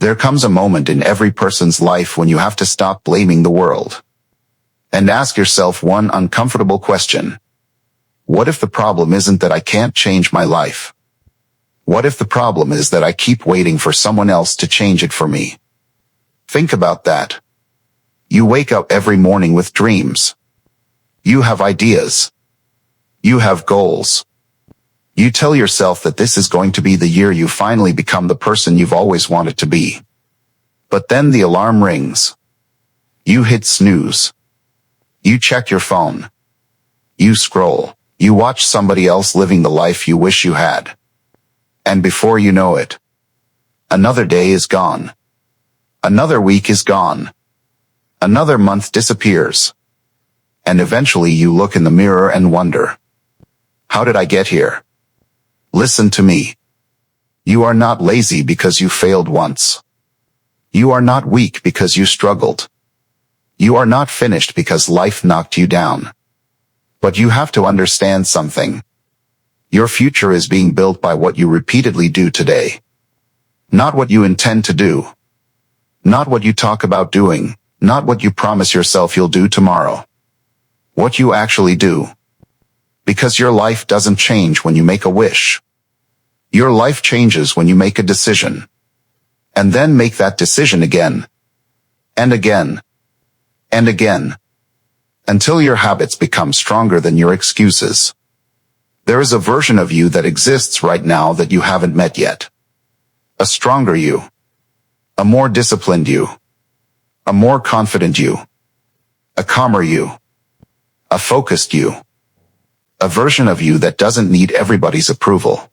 There comes a moment in every person's life when you have to stop blaming the world and ask yourself one uncomfortable question. What if the problem isn't that I can't change my life? What if the problem is that I keep waiting for someone else to change it for me? Think about that. You wake up every morning with dreams. You have ideas. You have goals. You tell yourself that this is going to be the year you finally become the person you've always wanted to be. But then the alarm rings. You hit snooze. You check your phone. You scroll. You watch somebody else living the life you wish you had. And before you know it, another day is gone. Another week is gone. Another month disappears. And eventually you look in the mirror and wonder, how did I get here? Listen to me. You are not lazy because you failed once. You are not weak because you struggled. You are not finished because life knocked you down. But you have to understand something. Your future is being built by what you repeatedly do today. Not what you intend to do. Not what you talk about doing. Not what you promise yourself you'll do tomorrow. What you actually do. Because your life doesn't change when you make a wish. Your life changes when you make a decision. And then make that decision again. And again. And again. Until your habits become stronger than your excuses. There is a version of you that exists right now that you haven't met yet. A stronger you. A more disciplined you. A more confident you. A calmer you. A focused you. A version of you that doesn't need everybody's approval.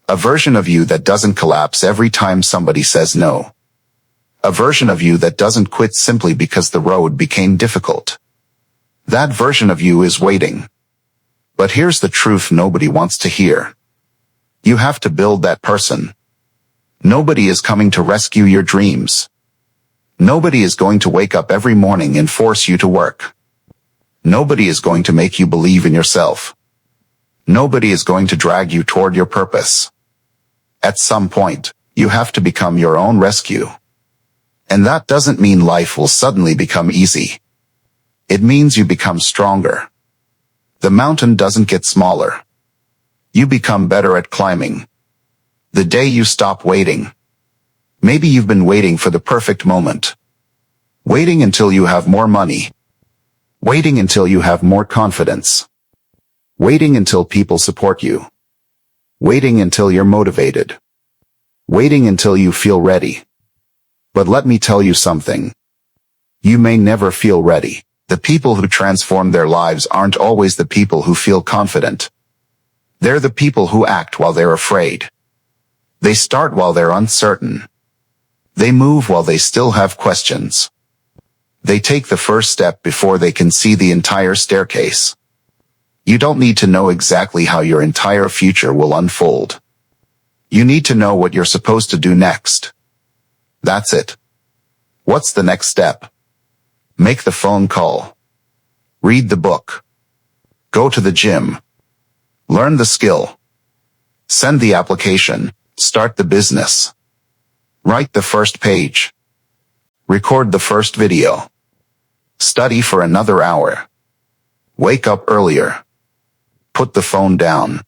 A version of you that doesn't collapse every time somebody says no. A version of you that doesn't quit simply because the road became difficult. That version of you is waiting. But here's the truth nobody wants to hear. You have to build that person. Nobody is coming to rescue your dreams. Nobody is going to wake up every morning and force you to work. Nobody is going to make you believe in yourself. Nobody is going to drag you toward your purpose. At some point, you have to become your own rescue. And that doesn't mean life will suddenly become easy. It means you become stronger. The mountain doesn't get smaller. You become better at climbing. The day you stop waiting. Maybe you've been waiting for the perfect moment. Waiting until you have more money. Waiting until you have more confidence. Waiting until people support you. Waiting until you're motivated. Waiting until you feel ready. But let me tell you something. You may never feel ready. The people who transform their lives aren't always the people who feel confident. They're the people who act while they're afraid. They start while they're uncertain. They move while they still have questions. They take the first step before they can see the entire staircase. You don't need to know exactly how your entire future will unfold. You need to know what you're supposed to do next. That's it. What's the next step? Make the phone call. Read the book. Go to the gym. Learn the skill. Send the application. Start the business. Write the first page. Record the first video. Study for another hour. Wake up earlier. Put the phone down.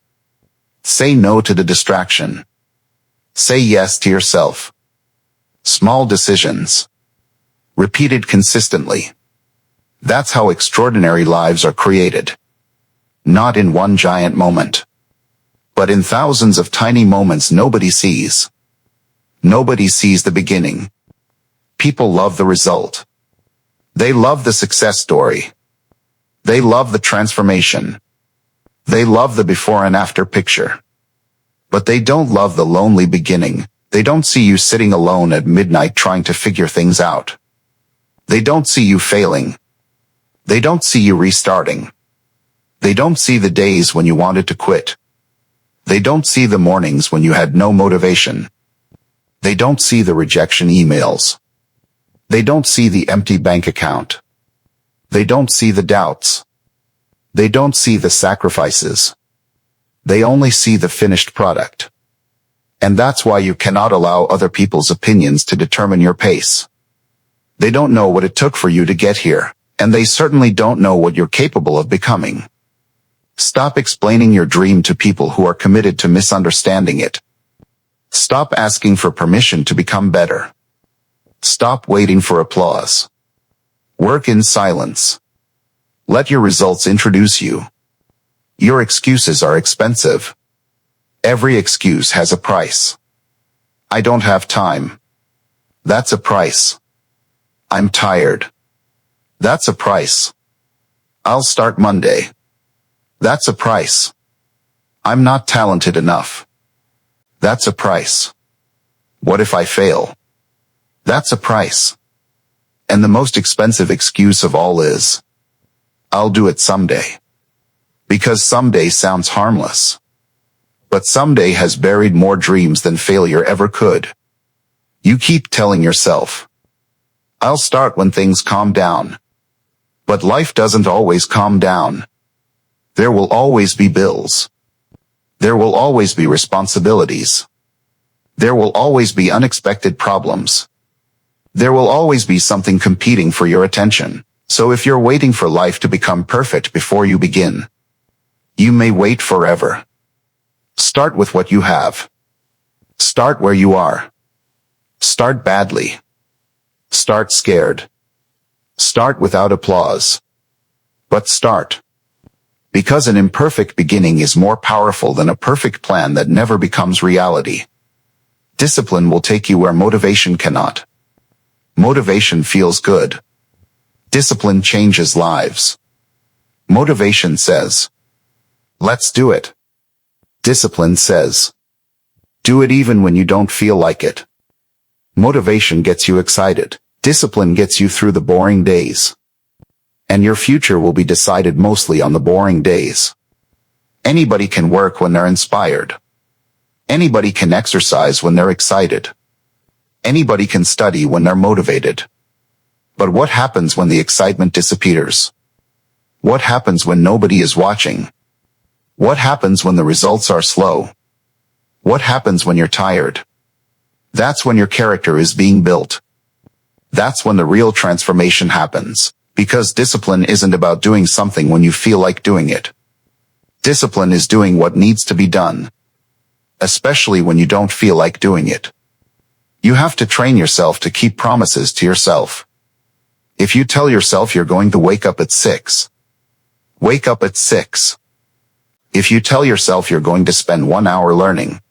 Say no to the distraction. Say yes to yourself. Small decisions. Repeated consistently. That's how extraordinary lives are created. Not in one giant moment, but in thousands of tiny moments nobody sees. Nobody sees the beginning. People love the result. They love the success story. They love the transformation. They love the before and after picture. But they don't love the lonely beginning. They don't see you sitting alone at midnight trying to figure things out. They don't see you failing. They don't see you restarting. They don't see the days when you wanted to quit. They don't see the mornings when you had no motivation. They don't see the rejection emails. They don't see the empty bank account. They don't see the doubts. They don't see the sacrifices. They only see the finished product. And that's why you cannot allow other people's opinions to determine your pace. They don't know what it took for you to get here, and they certainly don't know what you're capable of becoming. Stop explaining your dream to people who are committed to misunderstanding it. Stop asking for permission to become better. Stop waiting for applause. Work in silence. Let your results introduce you. Your excuses are expensive. Every excuse has a price. I don't have time. That's a price. I'm tired. That's a price. I'll start Monday. That's a price. I'm not talented enough. That's a price. What if I fail? That's a price. And the most expensive excuse of all is, I'll do it someday. Because someday sounds harmless. But someday has buried more dreams than failure ever could. You keep telling yourself, I'll start when things calm down. But life doesn't always calm down. There will always be bills. There will always be responsibilities. There will always be unexpected problems. There will always be something competing for your attention. So if you're waiting for life to become perfect before you begin, you may wait forever. Start with what you have. Start where you are. Start badly. Start scared. Start without applause. But start. Because an imperfect beginning is more powerful than a perfect plan that never becomes reality. Discipline will take you where motivation cannot. Motivation feels good. Discipline changes lives. Motivation says, let's do it. Discipline says, do it even when you don't feel like it. Motivation gets you excited. Discipline gets you through the boring days. And your future will be decided mostly on the boring days. Anybody can work when they're inspired. Anybody can exercise when they're excited. Anybody can study when they're motivated. But what happens when the excitement disappears? What happens when nobody is watching? What happens when the results are slow? What happens when you're tired? That's when your character is being built. That's when the real transformation happens. Because discipline isn't about doing something when you feel like doing it. Discipline is doing what needs to be done. Especially when you don't feel like doing it. You have to train yourself to keep promises to yourself. If you tell yourself you're going to wake up at 6, wake up at 6. If you tell yourself you're going to spend 1 hour learning,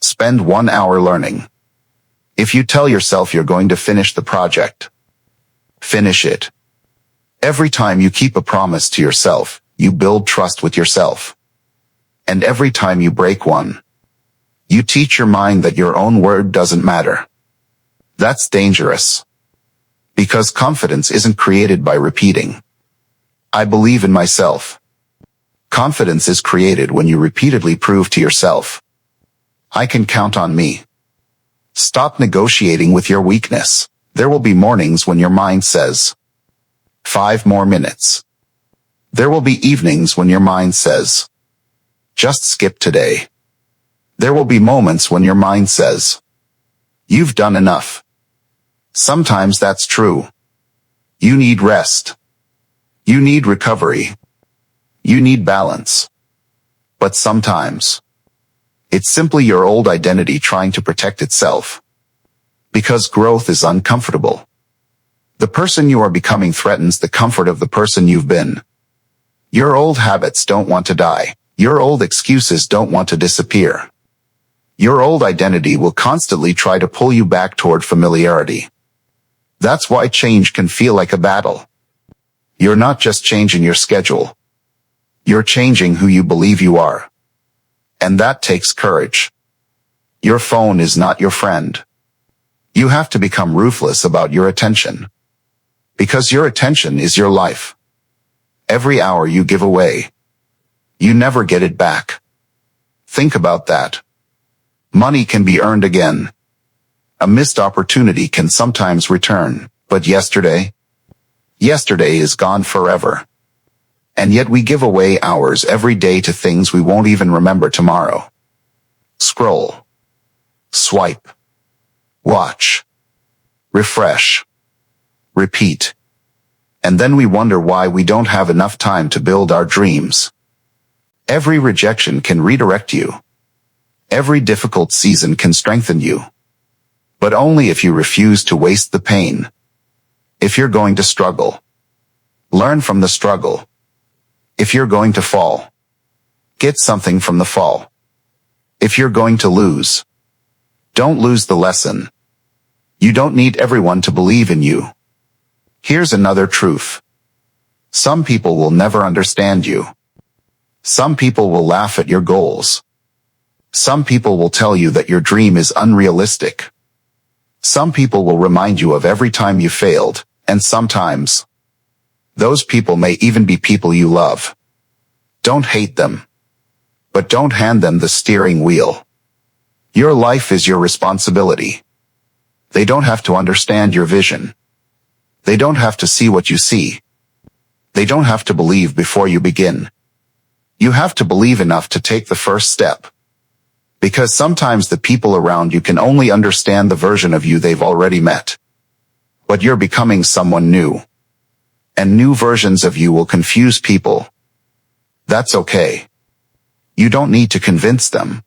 spend 1 hour learning. If you tell yourself you're going to finish the project, finish it. Every time you keep a promise to yourself, you build trust with yourself. And every time you break one, you teach your mind that your own word doesn't matter. That's dangerous. Because confidence isn't created by repeating, I believe in myself. Confidence is created when you repeatedly prove to yourself, I can count on me. Stop negotiating with your weakness. There will be mornings when your mind says, 5 more minutes. There will be evenings when your mind says, just skip today. There will be moments when your mind says, you've done enough. Sometimes that's true. You need rest. You need recovery. You need balance. But sometimes, it's simply your old identity trying to protect itself. Because growth is uncomfortable. The person you are becoming threatens the comfort of the person you've been. Your old habits don't want to die. Your old excuses don't want to disappear. Your old identity will constantly try to pull you back toward familiarity. That's why change can feel like a battle. You're not just changing your schedule. You're changing who you believe you are. And that takes courage. Your phone is not your friend. You have to become ruthless about your attention. Because your attention is your life. Every hour you give away, you never get it back. Think about that. Money can be earned again. A missed opportunity can sometimes return, but yesterday is gone forever. And yet we give away hours every day to things we won't even remember tomorrow. Scroll. Swipe. Watch. Refresh. Repeat. And then we wonder why we don't have enough time to build our dreams. Every rejection can redirect you. Every difficult season can strengthen you. But only if you refuse to waste the pain. If you're going to struggle, learn from the struggle. If you're going to fall, get something from the fall. If you're going to lose, don't lose the lesson. You don't need everyone to believe in you. Here's another truth. Some people will never understand you. Some people will laugh at your goals. Some people will tell you that your dream is unrealistic. Some people will remind you of every time you failed, and sometimes those people may even be people you love. Don't hate them, but don't hand them the steering wheel. Your life is your responsibility. They don't have to understand your vision. They don't have to see what you see. They don't have to believe before you begin. You have to believe enough to take the first step. Because sometimes the people around you can only understand the version of you they've already met. But you're becoming someone new. And new versions of you will confuse people. That's okay. You don't need to convince them.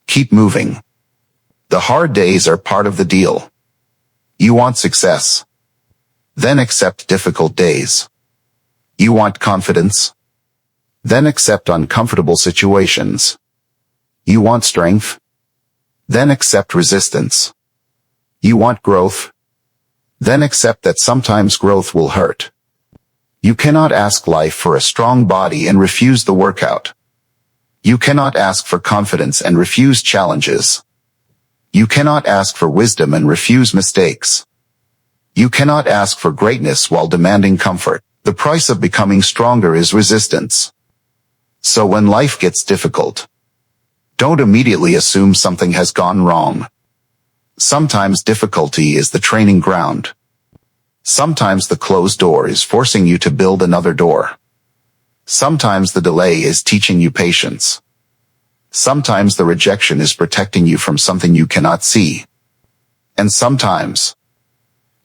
Keep moving. The hard days are part of the deal. You want success? Then accept difficult days. You want confidence? Then accept uncomfortable situations. You want strength? Then accept resistance. You want growth? Then accept that sometimes growth will hurt. You cannot ask life for a strong body and refuse the workout. You cannot ask for confidence and refuse challenges. You cannot ask for wisdom and refuse mistakes. You cannot ask for greatness while demanding comfort. The price of becoming stronger is resistance. So when life gets difficult, don't immediately assume something has gone wrong. Sometimes difficulty is the training ground. Sometimes the closed door is forcing you to build another door. Sometimes the delay is teaching you patience. Sometimes the rejection is protecting you from something you cannot see. And sometimes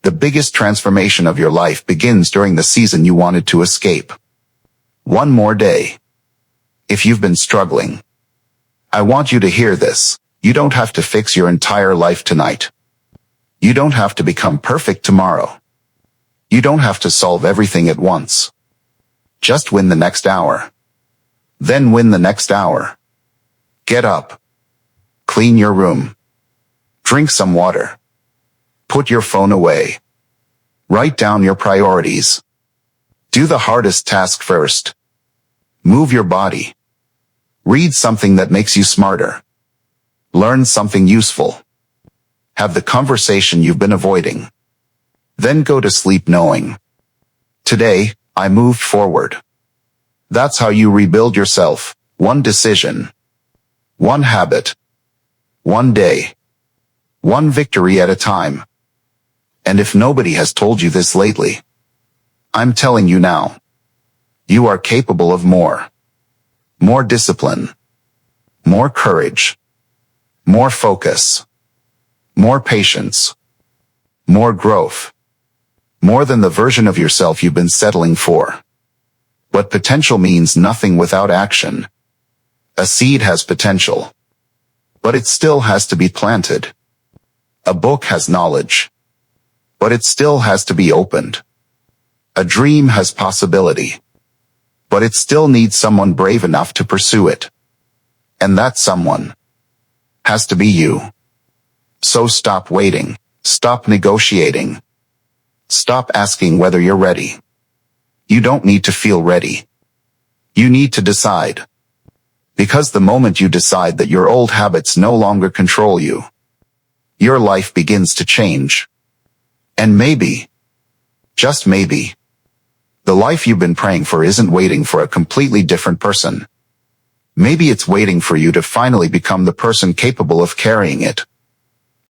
the biggest transformation of your life begins during the season you wanted to escape. One more day. If you've been struggling, I want you to hear this. You don't have to fix your entire life tonight. You don't have to become perfect tomorrow. You don't have to solve everything at once. Just win the next hour. Then win the next hour. Get up. Clean your room. Drink some water. Put your phone away. Write down your priorities. Do the hardest task first. Move your body. Read something that makes you smarter. Learn something useful. Have the conversation you've been avoiding. Then go to sleep knowing, today, I moved forward. That's how you rebuild yourself. One decision. One habit. One day. One victory at a time. And if nobody has told you this lately, I'm telling you now. You are capable of more. More discipline. More courage. More focus. More patience. More growth. More than the version of yourself you've been settling for. But potential means nothing without action. A seed has potential, but it still has to be planted. A book has knowledge, but it still has to be opened. A dream has possibility, but it still needs someone brave enough to pursue it. And that someone has to be you. So stop waiting. Stop negotiating. Stop asking whether you're ready. You don't need to feel ready. You need to decide. Because the moment you decide that your old habits no longer control you, your life begins to change. And maybe, just maybe, the life you've been praying for isn't waiting for a completely different person. Maybe it's waiting for you to finally become the person capable of carrying it.